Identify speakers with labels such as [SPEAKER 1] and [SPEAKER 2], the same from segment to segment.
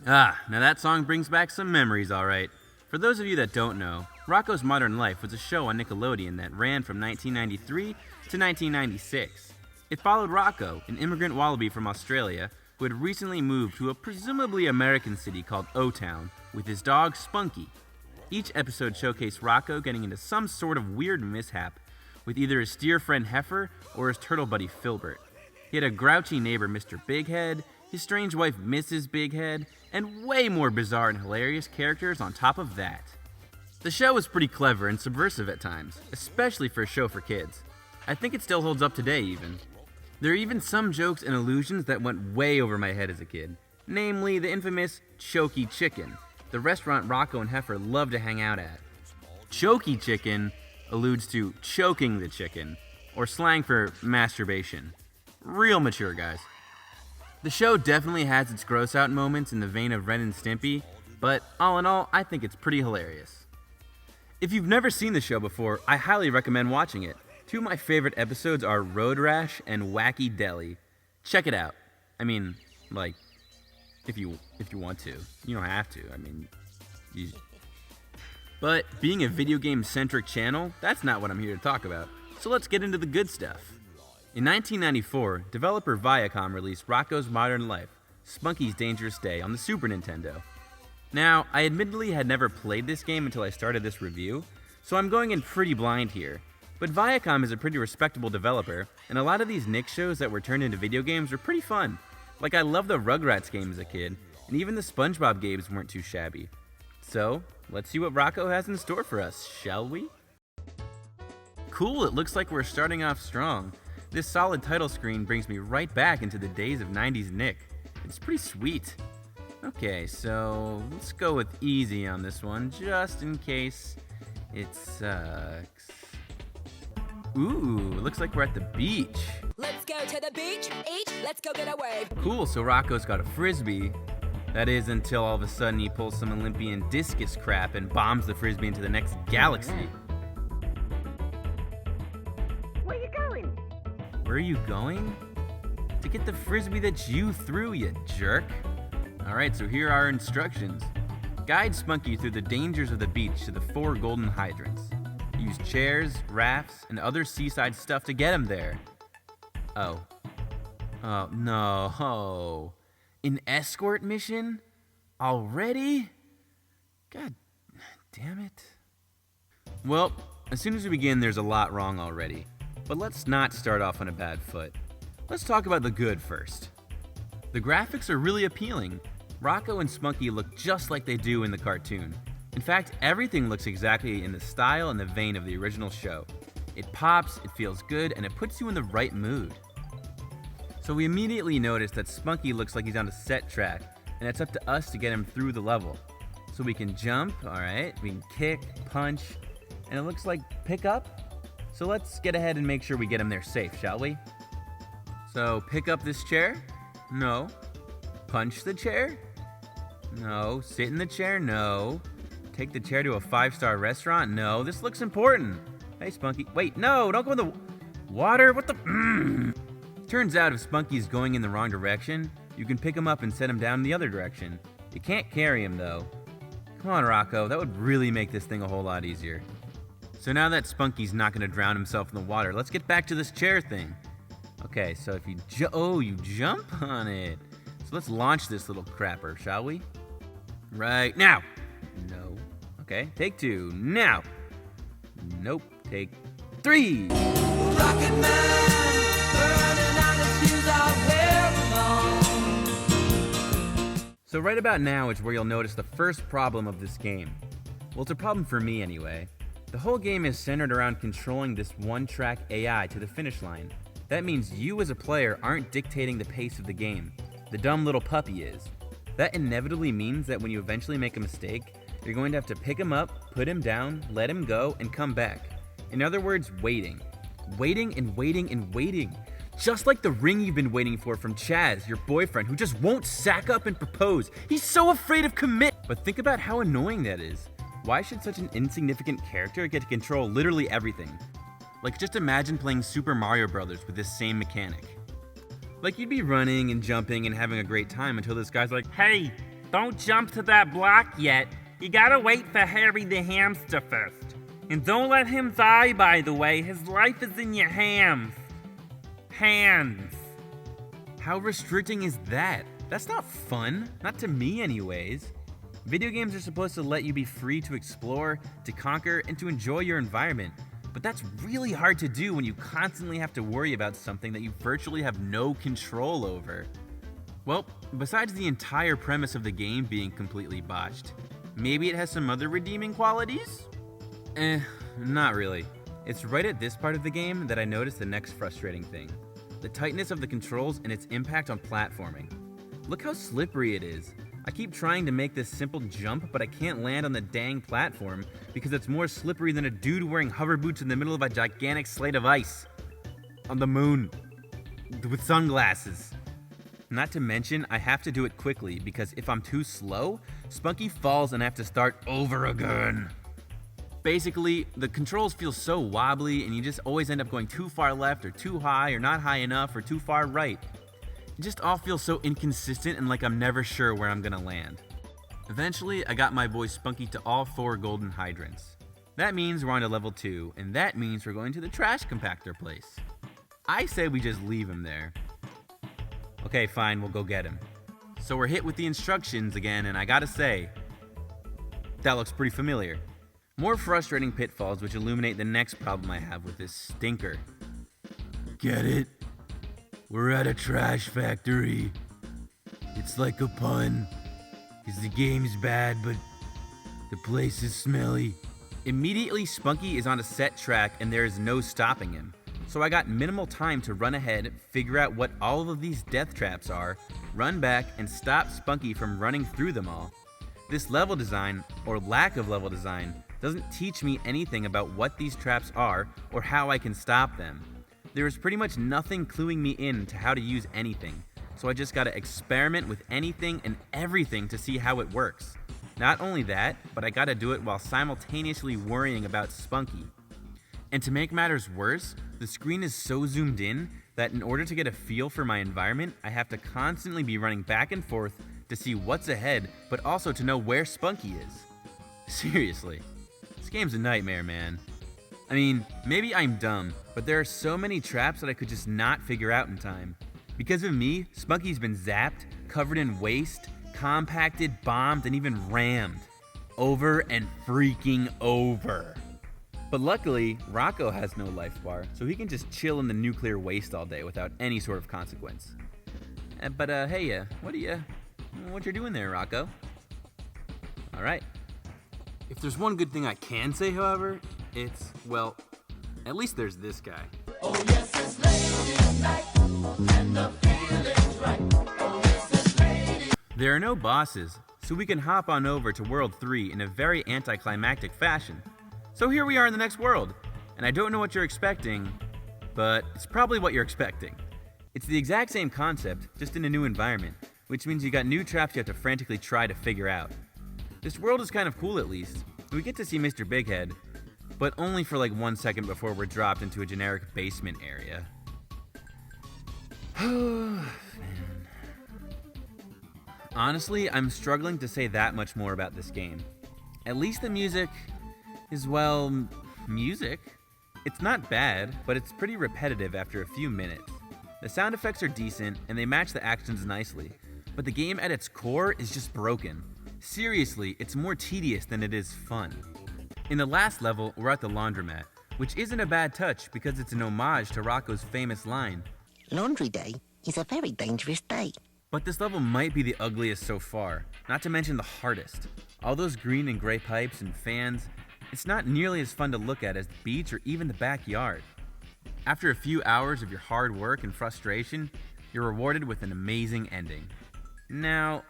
[SPEAKER 1] Now that song brings back some memories, alright. For those of you that don't know, Rocko's Modern Life was a show on Nickelodeon that ran from 1993 to 1996. It followed Rocko, an immigrant wallaby from Australia who had recently moved to a presumably American city called O-Town with his dog Spunky. Each episode showcased Rocko getting into some sort of weird mishap with either his steer friend Heifer or his turtle buddy Filbert. He had a grouchy neighbor Mr. Bighead, his strange wife Mrs. Bighead, and way more bizarre and hilarious characters on top of that. The show was pretty clever and subversive at times, especially for a show for kids. I think it still holds up today even. There are even some jokes and allusions that went way over my head as a kid, namely the infamous Choky Chicken, the restaurant Rocko and Heifer loved to hang out at. Choky Chicken alludes to choking the chicken, or slang for masturbation. Real mature, guys. The show definitely has its gross out moments in the vein of Ren and Stimpy, but all in all, I think it's pretty hilarious. If you've never seen the show before, I highly recommend watching it. Two of my favorite episodes are Road Rash and Wacky Deli. Check it out. I mean, like, if you want to. You don't have to. I mean, But being a video game-centric channel, that's not what I'm here to talk about. So let's get into the good stuff. In 1994, developer Viacom released Rocko's Modern Life, Spunky's Dangerous Day on the Super Nintendo. Now, I admittedly had never played this game until I started this review, so I'm going in pretty blind here. But Viacom is a pretty respectable developer, and a lot of these Nick shows that were turned into video games were pretty fun. Like, I loved the Rugrats game as a kid, and even the SpongeBob games weren't too shabby. So, let's see what Rocko has in store for us, shall we? Cool, it looks like we're starting off strong. This solid title screen brings me right back into the days of 90s Nick. It's pretty sweet. Okay, so let's go with easy on this one, just in case it sucks. Ooh, looks like we're at the beach.
[SPEAKER 2] Let's go to the beach, let's go get a wave.
[SPEAKER 1] Cool, so Rocko's got a frisbee. That is until all of a sudden he pulls some Olympian discus crap and bombs the frisbee into the next galaxy.
[SPEAKER 3] Where you going?
[SPEAKER 1] Where are you going? To get the frisbee that you threw, you jerk. Alright, so here are our instructions. Guide Spunky through the dangers of the beach to the 4 golden hydrants. Use chairs, rafts, and other seaside stuff to get him there. Oh no. An escort mission? Already? God damn it. Well, as soon as we begin, there's a lot wrong already. But let's not start off on a bad foot. Let's talk about the good first. The graphics are really appealing. Rocko and Spunky look just like they do in the cartoon. In fact, everything looks exactly in the style and the vein of the original show. It pops, it feels good, and it puts you in the right mood. So we immediately notice that Spunky looks like he's on a set track, and it's up to us to get him through the level. So we can jump, alright, we can kick, punch, and it looks like pick up. So let's get ahead and make sure we get him there safe, shall we? So pick up this chair? No. Punch the chair? No. Sit in the chair? No. Take the chair to a 5-star restaurant? No. This looks important. Hey, Spunky. Wait, no, don't go in the water. What the? Turns out if Spunky's going in the wrong direction, you can pick him up and set him down in the other direction. You can't carry him, though. Come on, Rocko. That would really make this thing a whole lot easier. So now that Spunky's not going to drown himself in the water, let's get back to this chair thing. Okay, so if you you jump on it. So let's launch this little crapper, shall we? Right now. No. Okay, take 2. Now. Nope. Take 3.
[SPEAKER 2] Rocket Man, burning out his fuse out where alone.
[SPEAKER 1] So right about now is where you'll notice the first problem of this game. Well, it's a problem for me anyway. The whole game is centered around controlling this one-track AI to the finish line. That means you as a player aren't dictating the pace of the game. The dumb little puppy is. That inevitably means that when you eventually make a mistake, you're going to have to pick him up, put him down, let him go, and come back. In other words, waiting. Waiting and waiting and waiting. Just like the ring you've been waiting for from Chaz, your boyfriend, who just won't sack up and propose. He's so afraid of commit. But think about how annoying that is. Why should such an insignificant character get to control literally everything? Like, just imagine playing Super Mario Brothers with this same mechanic. Like, you'd be running and jumping and having a great time until this guy's like, "Hey,
[SPEAKER 4] Don't jump to that block yet. You gotta wait for Harry the hamster first. And don't let him die, by the way. His life is in your hands. Hands.
[SPEAKER 1] How restricting is that? That's not fun. Not to me, anyways. Video games are supposed to let you be free to explore, to conquer, and to enjoy your environment. But that's really hard to do when you constantly have to worry about something that you virtually have no control over. Well, besides the entire premise of the game being completely botched, maybe it has some other redeeming qualities? Not really. It's right at this part of the game that I noticed the next frustrating thing. The tightness of the controls and its impact on platforming. Look how slippery it is. I keep trying to make this simple jump, but I can't land on the dang platform because it's more slippery than a dude wearing hover boots in the middle of a gigantic slate of ice. On the moon. With sunglasses. Not to mention, I have to do it quickly because if I'm too slow, Spunky falls and I have to start over again. Basically, the controls feel so wobbly and you just always end up going too far left or too high or not high enough or too far right. It just all feels so inconsistent and like I'm never sure where I'm gonna land. Eventually, I got my boy Spunky to all 4 golden hydrants. That means we're on to level 2, and that means we're going to the trash compactor place. I say we just leave him there. Okay, fine, we'll go get him. So we're hit with the instructions again, and I gotta say, that looks pretty familiar. More frustrating pitfalls which illuminate the next problem I have with this stinker. Get it? We're at a trash factory. It's like a pun, because the game's bad, but the place is smelly. Immediately, Spunky is on a set track and there is no stopping him. So I got minimal time to run ahead, figure out what all of these death traps are, run back, and stop Spunky from running through them all. This level design, or lack of level design, doesn't teach me anything about what these traps are or how I can stop them. There is pretty much nothing cluing me in to how to use anything, so I just gotta experiment with anything and everything to see how it works. Not only that, but I gotta do it while simultaneously worrying about Spunky. And to make matters worse, the screen is so zoomed in that in order to get a feel for my environment, I have to constantly be running back and forth to see what's ahead, but also to know where Spunky is. Seriously, this game's a nightmare, man. I mean, maybe I'm dumb, but there are so many traps that I could just not figure out in time. Because of me, Spunky's been zapped, covered in waste, compacted, bombed, and even rammed. Over and freaking over. But luckily, Rocko has no life bar, so he can just chill in the nuclear waste all day without any sort of consequence. But hey, what you're doing there, Rocko? All right. If there's one good thing I can say, however, it's, well, at least there's this guy.
[SPEAKER 2] Oh yes, it's ladies' night, and the feeling's right. Oh yes, it's ladies'.
[SPEAKER 1] There are no bosses, so we can hop on over to World 3 in a very anticlimactic fashion. So here we are in the next world, and I don't know what you're expecting, but it's probably what you're expecting. It's the exact same concept, just in a new environment, which means you got new traps you have to frantically try to figure out. This world is kind of cool at least. We get to see Mr. Bighead, but only for like 1 second before we're dropped into a generic basement area. Man. Honestly, I'm struggling to say that much more about this game. At least the music is, well, music. It's not bad, but it's pretty repetitive after a few minutes. The sound effects are decent, and they match the actions nicely, but the game at its core is just broken. Seriously, it's more tedious than it is fun. In the last level, we're at the laundromat, which isn't a bad touch because it's an homage to Rocko's famous line.
[SPEAKER 3] Laundry day is a very dangerous day.
[SPEAKER 1] But this level might be the ugliest so far, not to mention the hardest. All those green and gray pipes and fans, it's not nearly as fun to look at as the beach or even the backyard. After a few hours of your hard work and frustration, you're rewarded with an amazing ending. Now,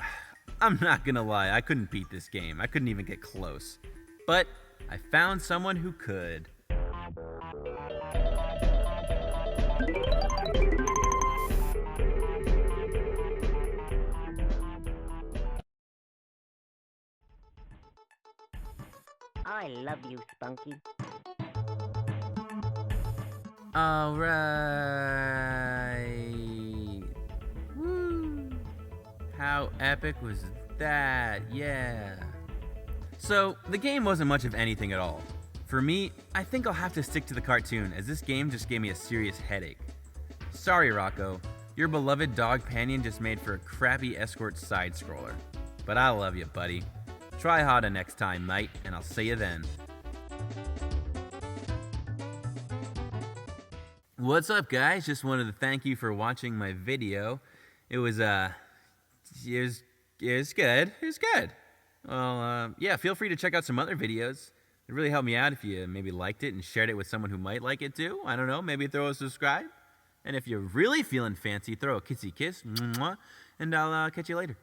[SPEAKER 1] I'm not gonna lie, I couldn't beat this game. I couldn't even get close. But I found someone who could.
[SPEAKER 3] I love you, Spunky.
[SPEAKER 1] Alright. Woo. How epic was that, yeah. So, the game wasn't much of anything at all. For me, I think I'll have to stick to the cartoon, as this game just gave me a serious headache. Sorry, Rocko. Your beloved dog Panion just made for a crappy escort side-scroller. But I love you, buddy. Try harder next time, mate, and I'll see you then. What's up, guys? Just wanted to thank you for watching my video. It was good. It was good. Well, yeah, feel free to check out some other videos. It really helped me out if you maybe liked it and shared it with someone who might like it too. I don't know, maybe throw a subscribe. And if you're really feeling fancy, throw a kissy kiss. Mwah, and I'll catch you later.